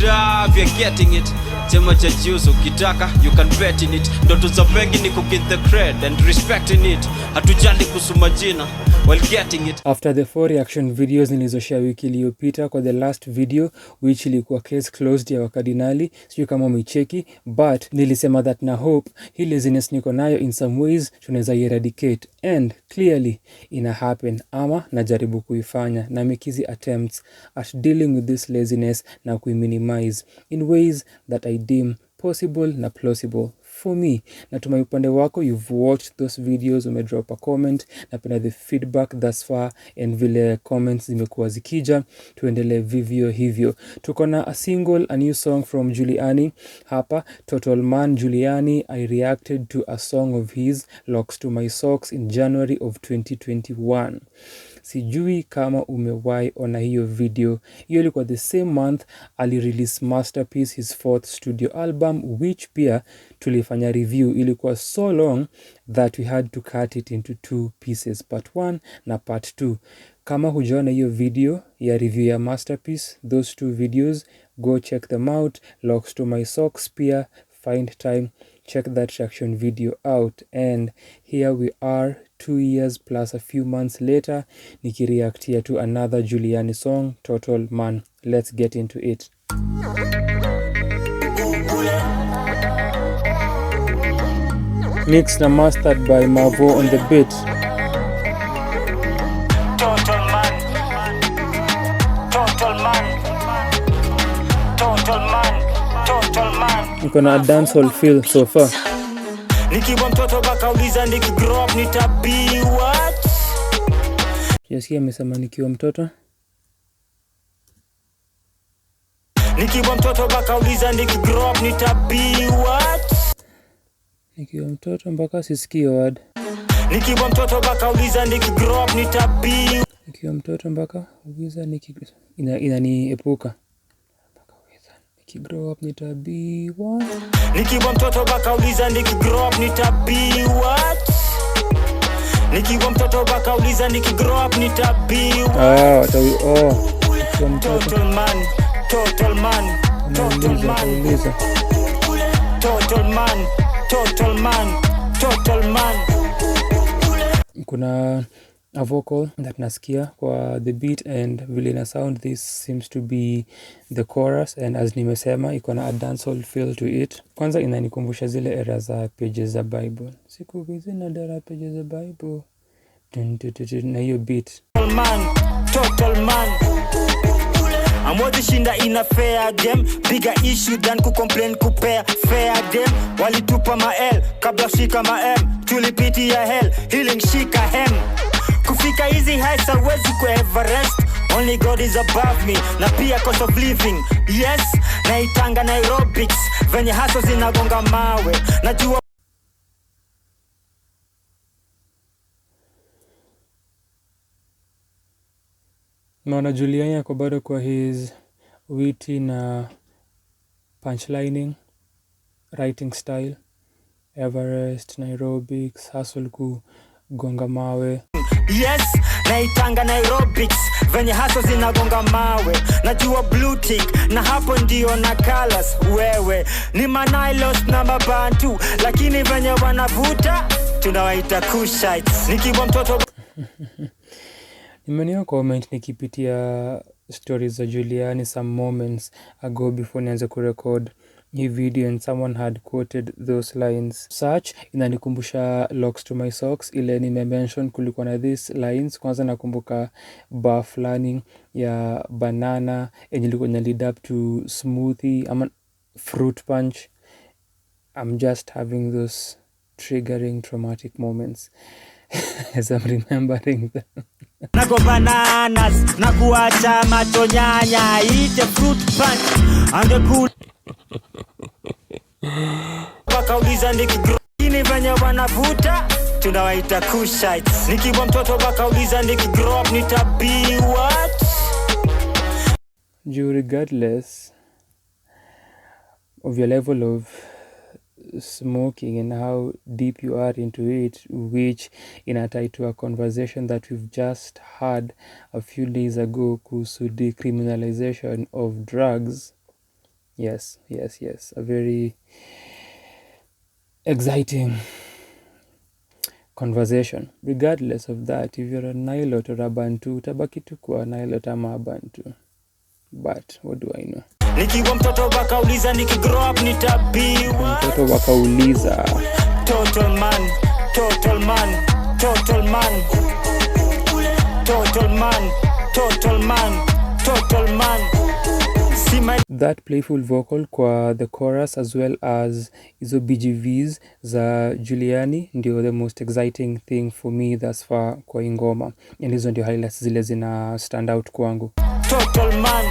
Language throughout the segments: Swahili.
muda, we are getting it. Chema cha juice ukitaka, you can bet in it. Ndoto za bengi ni kuget the cred and respecting it. Hatujali kusoma jina while getting it. After the 4 reaction videos nilizoshare wiki iliyopita kwa the last video which ilikuwa case closed ya wakardinali, sio kama umecheki, but nilisema that na hope hii laziness niko nayo in some ways tunaweza eradicate, and clearly ina happen, ama najaribu kuifanya na mikizi attempts at dealing with this laziness na kuiminimize in ways that I deem possible na plausible for me. Natumai upande wako you've watched those videos, umedrop a comment, napenda the feedback thus far and vile comments zimekuwa zikija, tuendelee vivyo hivyo. Tuko na a new song from Juliani hapa, Total Man Juliani. I reacted to a song of his, Locks to My Socks, in January of 2021. Sijui kama umewahi ona hiyo video. Hiyo ilikuwa the same month ali-release Masterpiece, his 4th studio album, which pia tulifanya review. Ilikuwa so long that we had to cut it into 2 pieces, part 1 na part 2. Kama hujaona hiyo video ya review ya Masterpiece, those 2 videos, go check them out. Locks to My Socks pia, find time, check that reaction video out. And here we are 2 years plus a few months later, nikireactia to another Juliani song, Total Man. Let's get into it. Mixed and mastered by Mavo on the beat. Total man, total man, total man, total man. Uko na a dancehall feel so far. Nikiwa mtoto bakauliza nikigrow up nitabi what? Yasikia amesema nikiwa mtoto. Nikiwa mtoto bakauliza nikigrow up nitabi what? Nikiwa mtoto mpaka sisikie word. Nikiwa mtoto bakauliza nikigrow up nitabi. Nikiwa mtoto mpaka uliza inaniepuka. Nikigrow up nitabi what? Nikiwa mtoto bakauliza nikigrow up nitabi what? Nikiwa mtoto bakauliza nikigrow up nitabi what? Total man, total man, total man, total man, total man, total man. Kuna a vocal that nasikia kwa the beat and vile na sound, this seems to be the chorus, and as nimesema iko na a dancehall feel to it. Kwanza inanikumbusha zile era za pages za Bible. Siku hizi na dara pages za Bible. Na hiyo beat. Total man, total man. Amwezi shinda ina fair game, bigger issue than kucomplain kupea fair game. Walitupa mael kabla shika maem, tulipitia hell healing shika hem. Kufika hizi heights hawezi ku Everest, only God is above me. Na pia cost of living, yes, naitanga aerobics, venye haso zinagonga mawe. Najua naona Juliani ako bado kwa his witty na punchlining writing style. Everest, aerobics, hustle kugonga mawe. yes, naitanga aerobics, venye haso zinagonga mawe. Najua blue tick, na hapo ndio na colors. Wewe ni manailos na mabantu, lakini venye wanavuta tunawaita Kushites. Nikiwa mtoto Nimeona comment nikipitia stories za Juliani some moments ago before nianze kurecord hii video, and someone had quoted those lines. Such inanikumbusha Locks to My Socks, ile nimemention kulikuwa na these lines. Kwanza nakumbuka bar flani ya banana yenye ilikuwa ina lead up to smoothie ama fruit punch. I'm just having those triggering traumatic moments as I'm remembering them. Nago bananas, nakuacha macho nyanya, eat a fruit punch, angekula bakauliza nikigrow ini venye wanavuta tunawaita Kushites. Nikiwa mtoto bakauliza nikigrow up nitabi what? Regardless of your level of smoking and how deep you are into it, which in tie to a conversation that we've just had a few days ago kuhusu decriminalization of drugs, Yes, a very exciting conversation. Regardless of that, if you're a Nilot or a Bantu, utabaki tu kuwa Nilot ama Bantu. But what do I know? Nikiwa mtoto wakauliza nikigrow up nitabiwa. Mtoto wakauliza. Total man, total man, total man. Total man, total man, total man. That playful vocal kwa the chorus as well as hizo BGVs za Juliani ndio the most exciting thing for me thus far kwa ingoma. And hizo ndio highlights zile zina stand out kwangu. Total man,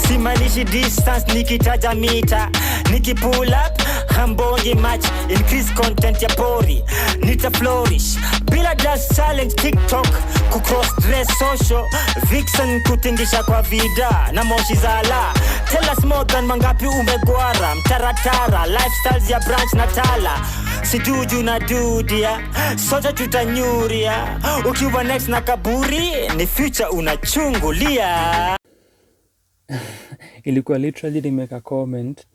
simanishi distance nikitaja mita, nikipull up hambongi match, increase content ya pori, nita flourish bila just challenge TikTok, kucross dress social, vixen kutingisha kwa vida na moshi zala. Tell us more than mangapi umegwara, mtaratara, lifestyles ya branch na tala, sijuju na dudia, sote tutanyuria, ukiwa next na kaburi, ni future unachungulia. Ilikuwa literally nimeka comment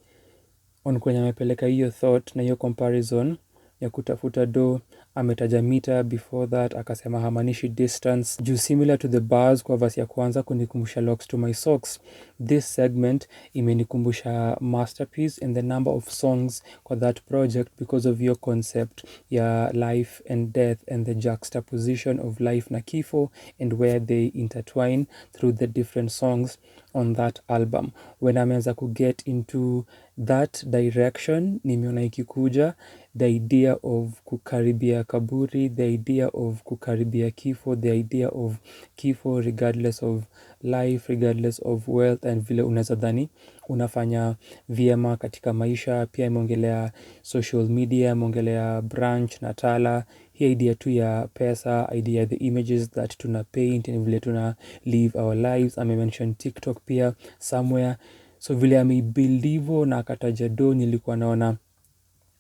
on kwenye amepeleka hiyo thought na hiyo comparison ya kutafuta do. Ametaja mita, before that akasema hamanishi distance, juu similar to the bars kwa verse ya kwanza kunikumbusha locks to my socks. This segment imenikumbusha masterpiece and the number of songs kwa that project because of your concept ya life and death and the juxtaposition of life na kifo and where they intertwine through the different songs on that album. When ameanza kuget into that direction, nimeona ikikuja the idea of kukaribia kaburi, the idea of kukaribia kifo, the idea of kifo regardless of life, regardless of wealth, and vile unaweza dhani unafanya vyema katika maisha. Pia imeongelea social media, imeongelea branch na tala, hii idea tu ya pesa, idea the images that tuna paint and vile tuna live our lives. Ame-mention TikTok pia somewhere, so vile ame-build hivo na akataja do, nilikuwa naona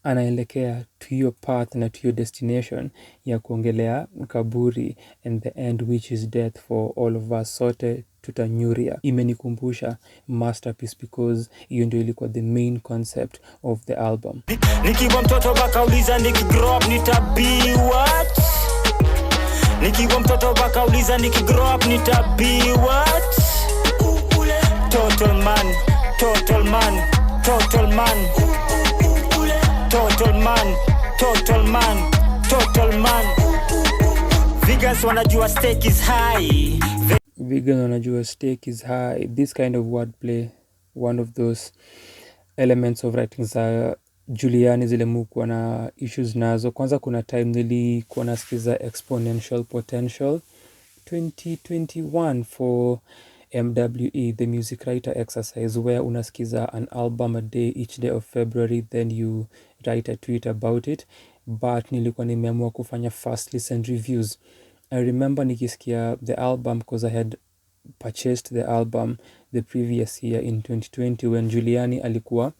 anaelekea to your path na to your destination ya kuongelea kaburi and the end which is death for all of us, sote tutanyuria. Imenikumbusha masterpiece because hiyo ndio ilikuwa the main concept of the album. Nikiwa mtoto wakauliza nikigrow up nitabiwa. Nikiwa mtoto wakauliza nikigrow up nitabiwa. Total man, total man, total man. Total man, total man, total man. Vegans wanajua stake is high. Vegans wanajua stake is high. This kind of wordplay, one of those elements of writing za Juliani zile mukuwa na issues nazo. Kwanza kuna time nilikuwa nasikiza Exponential Potential 2021 for MWE, the music writer exercise, where unasikiza an album a day each day of February, then you write a tweet about it. But nilikuwa nimeamua kufanya first listen reviews. I remember nikisikia the album because I had purchased the album the previous year in 2020 when Juliani alikuwa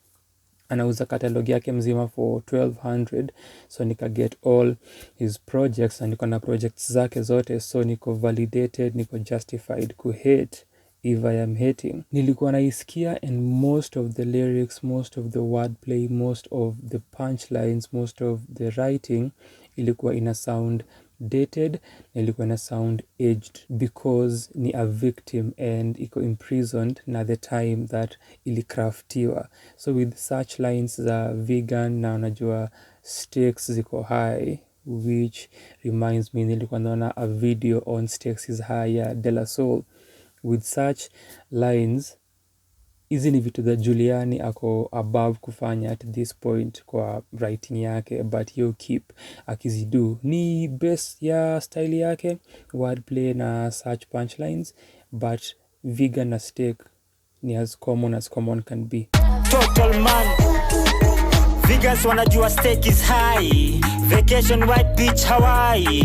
anauza catalog yake mzima for 1200, so nika get all his projects, na niko na projects zake zote, so niko validated, niko justified kuhate if I am hating. Nilikuwa naisikia and most of the lyrics, most of the wordplay, most of the punchlines, most of the writing ilikuwa ina sound dated, na ilikuwa ina sound aged because ni a victim and iko imprisoned na the time that ilikraftiwa. So with such lines za vegan na unajua stakes ziko high, which reminds me nilikuwa naona a video on stakes is high ya De La Soul. With such lines, hizi ni vitu za Juliani ako above kufanya at this point kwa writing yake, but you keep akizidu. Ni best ya style yake, wordplay na such punchlines, but vegan na steak ni as common can be. Total man. Vegans wanajua stake is high. Vacation white beach Hawaii.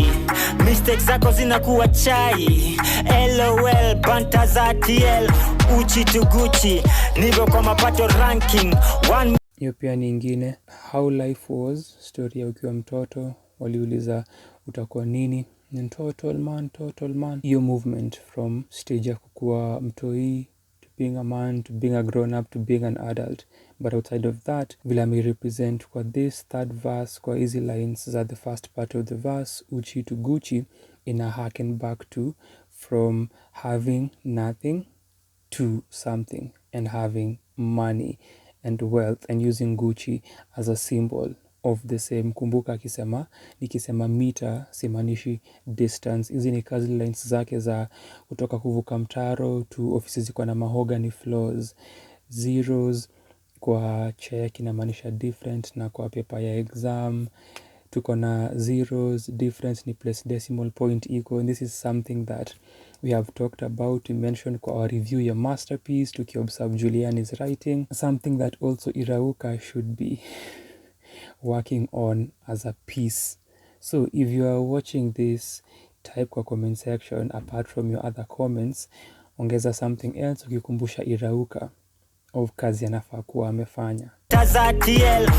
Mistakes zako zinakuwa chai. LOL banta za TL. Uchi to Gucci. Nivo kwa mapato ranking. Hiyo pia ni ingine. How life was, story ya ukiwa mtoto, waliuliza utakuwa nini. And total man. Hiyo movement from stage ya kukua mtoi to being a man to being a grown up to being an adult. But outside of that, vile amerepresent kwa this third verse, kwa hizi lines za the first part of the verse, Uchi to Gucci, ina harken back to from having nothing to something and having money and wealth and using Gucci as a symbol of the same. Kumbuka akisema, nikisema mita simanishi distance. Hizi ni kazi lines zake za kutoka kuvuka mtaro to offices ziko na mahogany floors. Zeros kwa check inamaanisha different, na kwa paper ya exam tuko na zeros, difference ni place decimal point equal. And this is something that we have talked about. We mentioned kwa our review ya masterpiece tukiobserve Juliani's writing, something that also Irauka should be working on as a piece. So if you are watching this, type kwa comment section apart from your other comments, ongeza something else ukikumbusha Irauka of kazi anafaa kuwa amefanya. Tazatiel,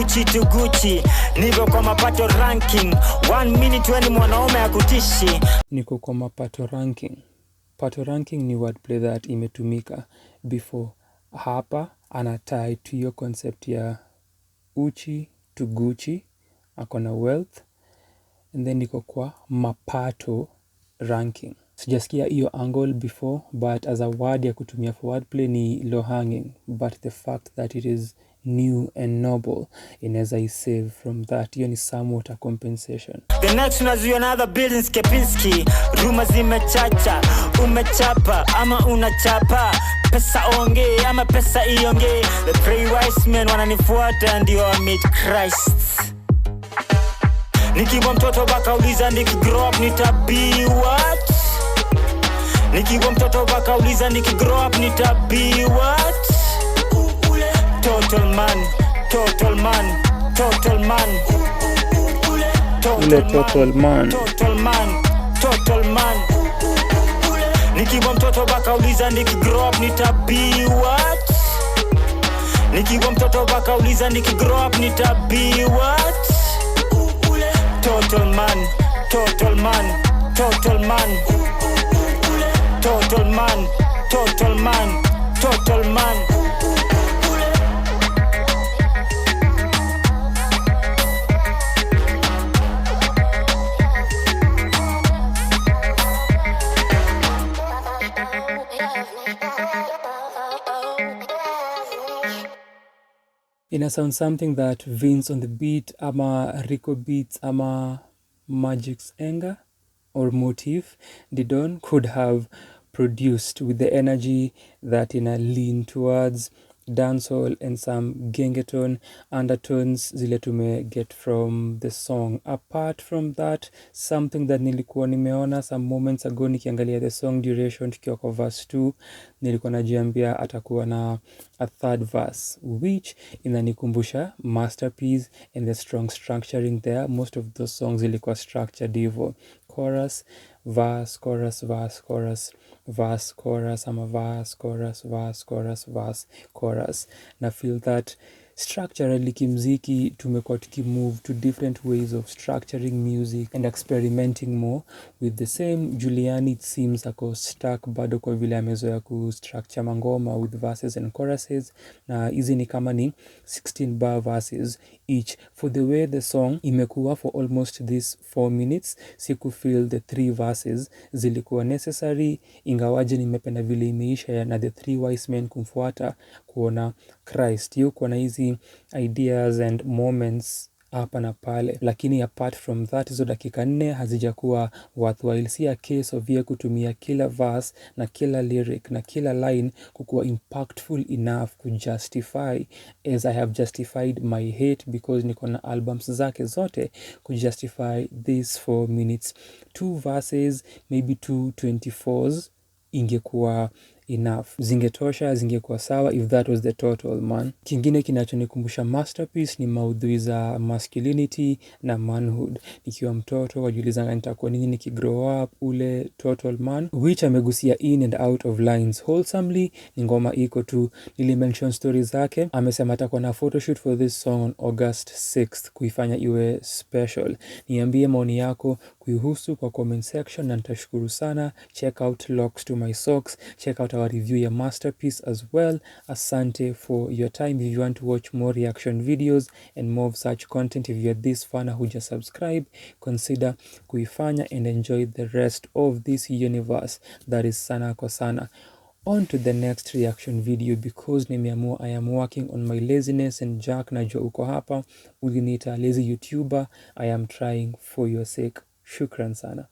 Uchi to Gucci, niko kwa mapato ranking, 1 minute weni mwanaume akutishi. Niko kwa mapato ranking. Pato ranking ni wordplay that imetumika before. Hapa anatie to your concept ya Uchi to Gucci, akona wealth, and then niko kwa mapato ranking. Sijasikia hiyo angle before, but as a word ya kutumia for wordplay ni low hanging, but the fact that it is new and noble inaweza isave from that. Hiyo ni somewhat a compensation. The next unazuia other buildings Kepinski, ruma zimechacha, umechapa ama unachapa, pesa onge ama pesa ionge. The three wise men wananifuata ndio I meet Christ. Nikiwa mtoto bakauliza nikigrow up nitabi what? Nikiwa mtoto bakauliza nikigrow up nitabi what? Total man, total man, total man, total man, total man, total man. Nikiwa mtoto bakauliza nikigrow up nitabi what? Nikiwa mtoto bakauliza nikigrow up nitabi what? Total man, total man, total man, total man, total man, total man. Ina sound something that Vince on the beat, ama Rico beats, ama Magic's anger or motif Didon could have produced with the energy that ina lean towards dancehall and some gengeton undertones zile tume get from the song. Apart from that, something that nilikuwa nimeona some moments ago nikiangalia the song duration tukiwa kwa verse 2, nilikuwa najiambia atakuwa na a third verse, which inanikumbusha masterpiece and the strong structuring there. Most of those songs ilikuwa structured hivyo, chorus verse chorus verse chorus verse chorus ama verse chorus verse chorus verse chorus. Na feel that structurally kimziki tumekuwa tukimove to different ways of structuring music and experimenting more with the same. Juliani it seems ako stuck bado kwa vile amezoea kustructure mangoma with verses and choruses, na hizi ni kama ni 16 bar verses each. For the way the song imekuwa for almost this 4 minutes, siku feel the 3 verses zilikuwa necessary, ingawaje nimependa vile imeisha na the 3 wise men kumfuata kuona Christ. Hiyo kuona hizi ideas and moments hapa na pale, lakini apart from that hizo dakika 4 hazijakuwa worthwhile. Si a case of ye kutumia kila verse na kila lyric na kila line kukuwa impactful enough to justify as I have justified my hate because niko na albums zake zote kujustify this 4 minutes. 2 verses maybe 2 24s ingekuwa enough, zingetosha, zingekuwa sawa if that was the total man. Kingine kinachonikumbusha masterpiece ni maudhui za masculinity na manhood. Nikiwa mtoto wajiulizanga nitakuwa nini nikigrow up, ule total man, which amegusia in and out of lines wholesomely. Ni ngoma iko tu, nilimention stories zake. Amesema atakuwa na photoshoot for this song on August 6th kuifanya iwe special. Niambie maoni yako kuihusu kwa comment section na nitashukuru sana. Check out Locks to My Socks, check out our review ya Masterpiece as well. Asante for your time. If you want to watch more reaction videos and more of such content, if you're this far na huja subscribe, consider kuifanya and enjoy the rest of this universe that is Sana kwa Sana. On to the next reaction video, because nimeamua I am working on my laziness, and Jack najua uko hapa uliniita lazy YouTuber. I am trying for your sake. Shukran sana.